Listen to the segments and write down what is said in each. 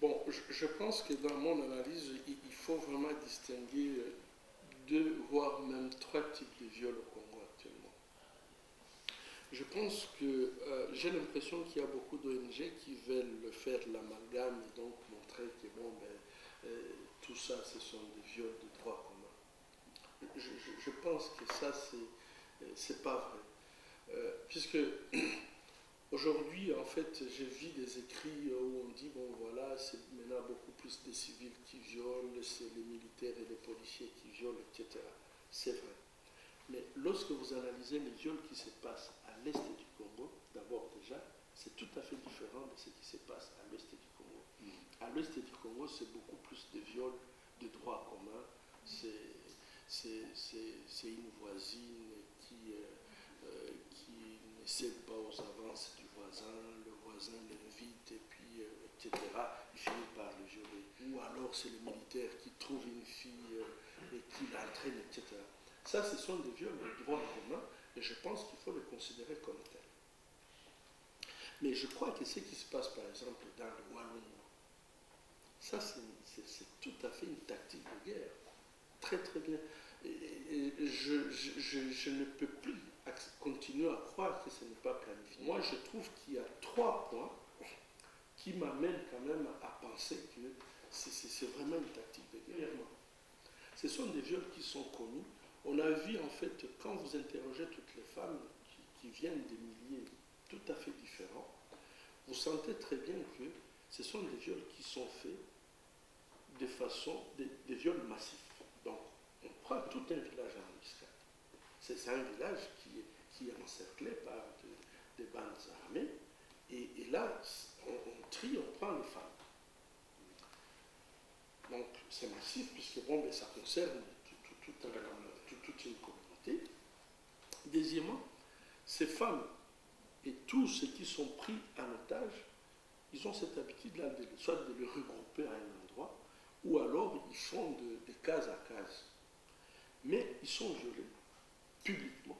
Bon, je pense que dans mon analyse, il faut vraiment distinguer deux, voire même trois types de viols au Congo actuellement. Je pense que j'ai l'impression qu'il y a beaucoup d'ONG qui veulent faire l'amalgame et donc montrer que bon, ben, tout ça, ce sont des viols de droit commun. Je pense que ça, c'est pas vrai. Puisque aujourd'hui, en fait, j'ai vu des écrits où on dit, bon voilà, c'est maintenant beaucoup plus des civils qui violent, c'est les militaires et les policiers qui violent, etc. C'est vrai. Mais lorsque vous analysez les viols qui se passent à l'est du Congo, d'abord déjà, c'est tout à fait différent de ce qui se passe à l'ouest du Congo. À l'ouest du Congo, c'est beaucoup plus de viols de droit commun. C'est une voisine qui ne cède pas aux avances du voisin, le voisin l'invite et puis, etc. Il finit par le violer. Ou alors c'est le militaire qui trouve une fille et qui l'entraîne, etc. Ça, ce sont des viols de droit commun et je pense qu'il faut les considérer comme tels. Mais je crois que ce qui se passe, par exemple, dans le Wallonie, ça, c'est tout à fait une tactique de guerre. Très, très bien. Et je ne peux plus continuer à croire que ce n'est pas planifié. Moi, je trouve qu'il y a trois points qui m'amènent quand même à penser que c'est vraiment une tactique de guerre. Ce sont des viols qui sont connus. On a vu, en fait, quand vous interrogez toutes les femmes qui viennent des milieux tout à fait différents, vous sentez très bien que ce sont des viols qui sont faits de façon, des viols massifs. Donc, on prend tout un village en embuscade. C'est un village qui est encerclé par des bandes armées, et là, on trie, on prend les femmes. Donc, c'est massif, puisque bon, ben, ça concerne toute une communauté. Deuxièmement, ces femmes et tous ceux qui sont pris en otage, ils ont cette habitude-là, soit de les regrouper à un endroit, ou alors ils font de case à case. Mais ils sont violés publiquement.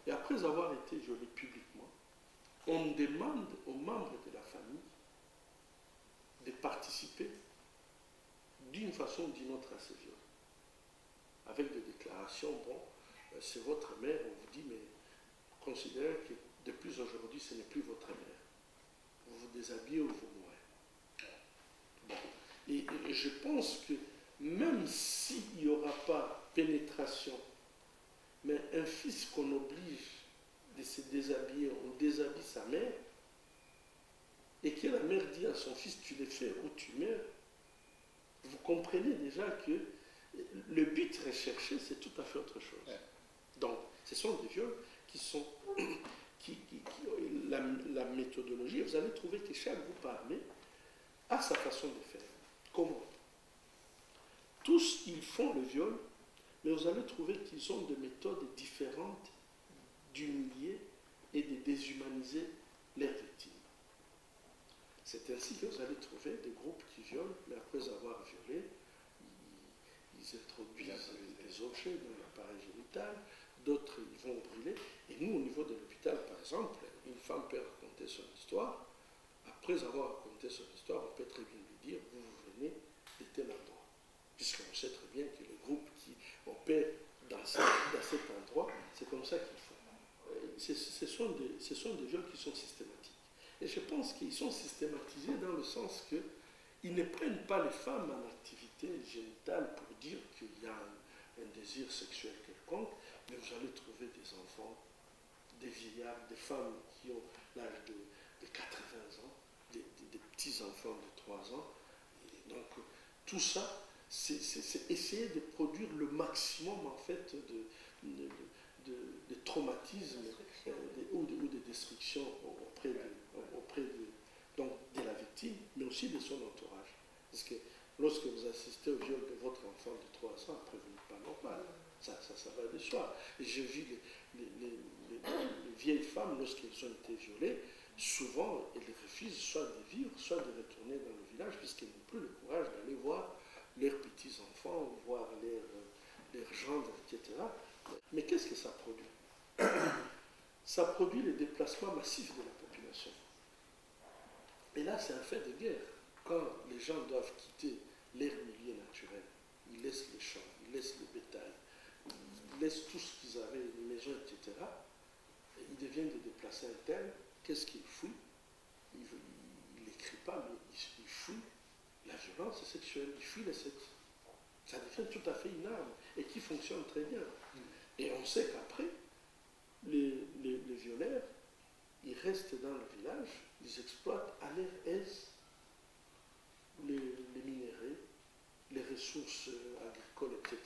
Et après avoir été violés publiquement, on demande aux membres de la famille de participer d'une façon ou d'une autre à ces viols. Avec des déclarations, bon, c'est votre mère, on vous dit, mais considérez que depuis aujourd'hui, ce n'est plus votre mère. Vous vous déshabillez ou vous mourrez. Bon. Et je pense que même s'il n'y aura pas pénétration, mais un fils qu'on oblige de se déshabiller, on déshabille sa mère, et que la mère dit à son fils, tu les fais ou tu meurs, vous comprenez déjà que le but recherché, c'est tout à fait autre chose. Ouais. Donc, ce sont des viols qui sont... la méthodologie, vous allez trouver que chaque groupe armé a sa façon de faire. Comment? Tous, ils font le viol, mais vous allez trouver qu'ils ont des méthodes différentes d'humilier et de déshumaniser leurs victimes. C'est ainsi que vous allez trouver des groupes qui violent, mais après avoir violé, ils introduisent des objets dans l'appareil génital, d'autres ils vont brûler. Et nous, au niveau de l'hôpital, par exemple, une femme peut raconter son histoire. Après avoir raconté son histoire, on peut très bien lui dire, vous venez de tel endroit. Puisqu'on sait très bien que les groupes qui opèrent dans cet endroit, c'est comme ça qu'ils font. Ce sont des viols qui sont systématiques. Et je pense qu'ils sont systématisés dans le sens qu'ils ne prennent pas les femmes en activité génitale pour dire qu'il y a un désir sexuel quelconque, mais vous allez trouver des enfants, des vieillards, des femmes qui ont l'âge de 80 ans, des petits-enfants de 3 ans. Et donc, tout ça, c'est essayer de produire le maximum, en fait, de traumatisme ou de destruction auprès de la victime, mais aussi de son entourage. Parce que lorsque vous assistez au viol de votre enfant de 3 ans, après vous n'êtes pas normal. Ça va de soi. Et j'ai vu les vieilles femmes, lorsqu'elles ont été violées, souvent elles refusent soit de vivre, soit de retourner dans le village, puisqu'elles n'ont plus le courage d'aller voir leurs petits-enfants, voir leurs gendres, etc. Mais qu'est-ce que ça produit? Ça produit le déplacement massif de la population. Et là, c'est un fait de guerre. quand les gens doivent quitter leur milieu naturel, ils laissent les champs, ils laissent le bétail, ils laissent tout ce qu'ils avaient, les maisons, etc. Et ils deviennent des déplacés internes. Qu'est-ce qu'ils fouillent? Il n'écrit pas, mais il fouille la violence sexuelle, il fuit le sexe. Ça devient tout à fait une arme et qui fonctionne très bien. Et on sait qu'après, les violeurs, ils restent dans le village, ils exploitent à leur aise les minéraux, les ressources agricoles, etc.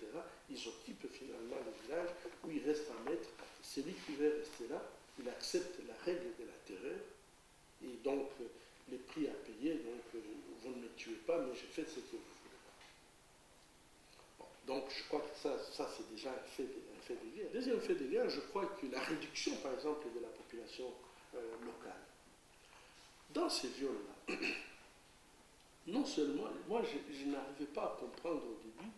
Ils occupent finalement le village où ils restent en maître. Celui qui veut rester là, il accepte la règle de la terreur et donc les prix à payer, donc vous ne me tuez pas, mais je fais ce que vous voulez. Bon, donc je crois que ça c'est déjà un fait de guerre. Deuxième fait de guerre, je crois que la réduction, par exemple, de la population locale. Dans ces viols-là, non seulement, moi je n'arrivais pas à comprendre au début,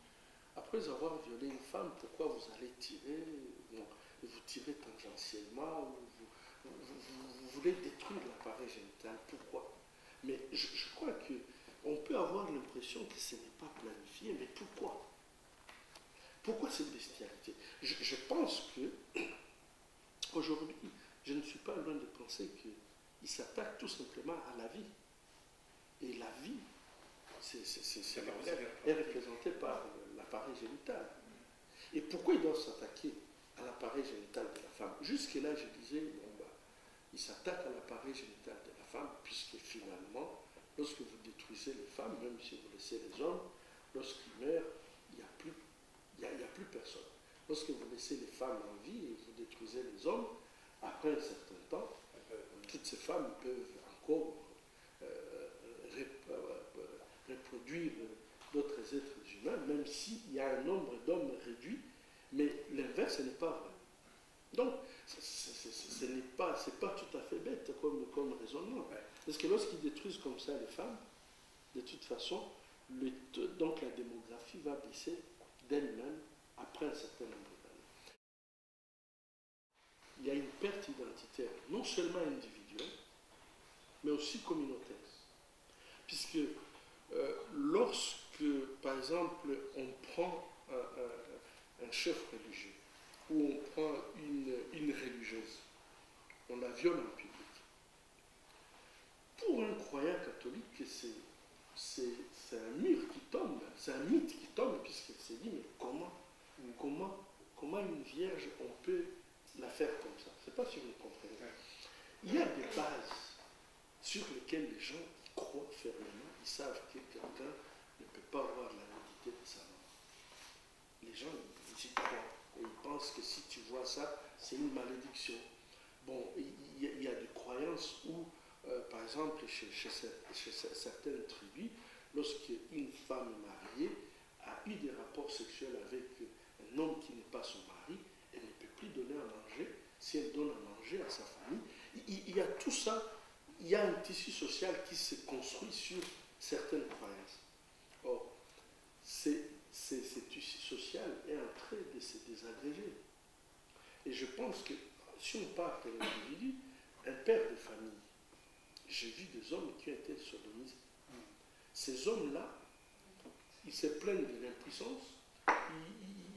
après avoir violé une femme, pourquoi vous allez tirer, bon, vous tirez tangentiellement, ou vous voulez détruire l'appareil génital, pourquoi? Mais je crois qu'on peut avoir l'impression que ce n'est pas planifié, mais pourquoi? Pourquoi cette bestialité? Je pense que, aujourd'hui, je ne suis pas loin de penser qu'il s'attaque tout simplement à la vie. Et la vie, est représentée par l'appareil génital. Et pourquoi ils doivent s'attaquer à l'appareil génital de la femme? Jusque-là, je disais, bon, bah, ils s'attaquent à l'appareil génital de la femme, puisque finalement, lorsque vous détruisez les femmes, même si vous laissez les hommes, lorsqu'ils meurent, il n'y a plus personne. Lorsque vous laissez les femmes en vie et vous détruisez les hommes, après un certain temps, toutes ces femmes peuvent encore reproduire d'autres êtres humains, même s'il y a un nombre d'hommes réduit, mais l'inverse n'est pas vrai. Donc, ce n'est pas tout à fait bête comme raisonnement. Parce que lorsqu'ils détruisent comme ça les femmes, de toute façon, donc la démographie va baisser d'elle-même après un certain nombre d'années. Il y a une perte identitaire, non seulement individuelle, mais aussi communautaire. Puisque lorsque, par exemple, on prend un chef religieux, ou on prend une religieuse, on la viole en public. Pour un croyant catholique, c'est un mur qui tombe, c'est un mythe qui tombe, puisqu'il s'est dit, mais comment une vierge, on peut la faire comme ça? Je ne sais pas si vous comprenez. Il y a des bases sur lesquelles les gens croient fermement, ils savent que quelqu'un ne peut pas avoir la nudité de sa maman. Les gens, ils y croient. Et ils pensent que si tu vois ça, c'est une malédiction. Bon, il y a des croyances où, par exemple, chez certaines tribus, lorsqu'une femme mariée a eu des rapports sexuels avec un homme qui n'est pas son mari, elle ne peut plus donner à manger. Si elle donne à manger à sa famille, il y a tout ça. Il y a un tissu social qui se construit sur certaines croyances. Or, ce tissu social est en train de se désagréger. Et je pense que si on part de l'individu, un père de famille, j'ai vu des hommes qui ont été sodomisés. Ces hommes-là, ils se plaignent de l'impuissance,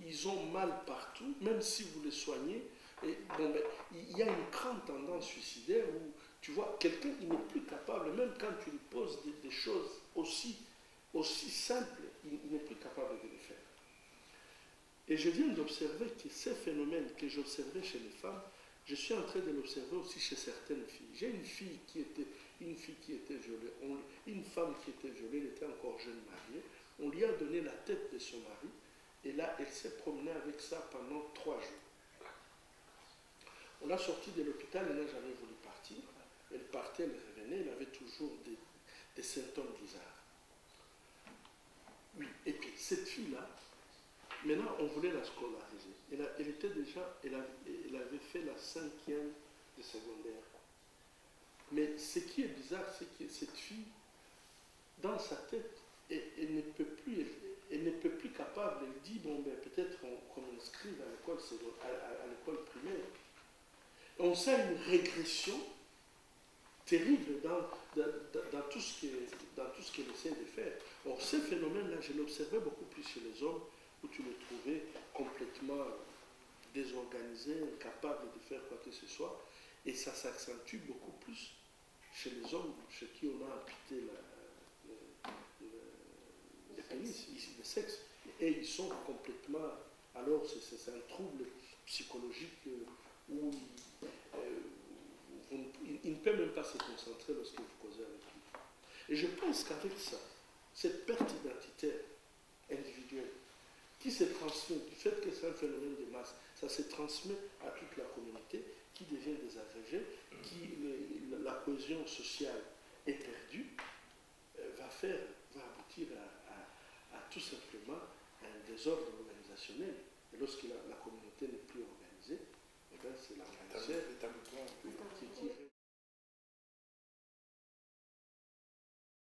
ils ont mal partout, même si vous les soignez. Et bon, ben, il y a une grande tendance suicidaire où, tu vois, quelqu'un il n'est plus capable, même quand tu lui poses des choses aussi simples, il n'est plus capable de les faire. Et je viens d'observer que ces phénomènes que j'observais chez les femmes, je suis en train de l'observer aussi chez certaines filles. J'ai une fille qui était violée, une femme qui était violée, elle était encore jeune mariée, on lui a donné la tête de son mari, et là, elle s'est promenée avec ça pendant 3 jours. On l'a sortie de l'hôpital, elle n'a jamais voulu partir. Elle partait, elle revenait, elle avait toujours des symptômes bizarres. Oui, et puis cette fille-là, maintenant on voulait la scolariser. Elle avait fait la 5e de secondaire. Mais ce qui est bizarre, c'est que cette fille, dans sa tête, elle ne peut plus capable, elle dit, bon ben peut-être qu'on m'inscrive à l'école primaire. On sent une régression terrible dans tout ce qu'elle essaie de faire. Or, ces phénomènes-là, je l'observais beaucoup plus chez les hommes, où tu les trouvais complètement désorganisés, incapables de faire quoi que ce soit, et ça s'accentue beaucoup plus chez les hommes, chez qui on a amputé le pénis, ici, le sexe, et ils sont complètement... Alors, c'est un trouble psychologique où il ne peut même pas se concentrer lorsque vous causez avec lui. Et je pense qu'avec ça, cette perte identitaire individuelle qui se transmet, du fait que c'est un phénomène de masse, ça se transmet à toute la communauté, qui devient désagrégée, la cohésion sociale est perdue, va aboutir à tout simplement un désordre organisationnel. Et lorsque la communauté n'est plus en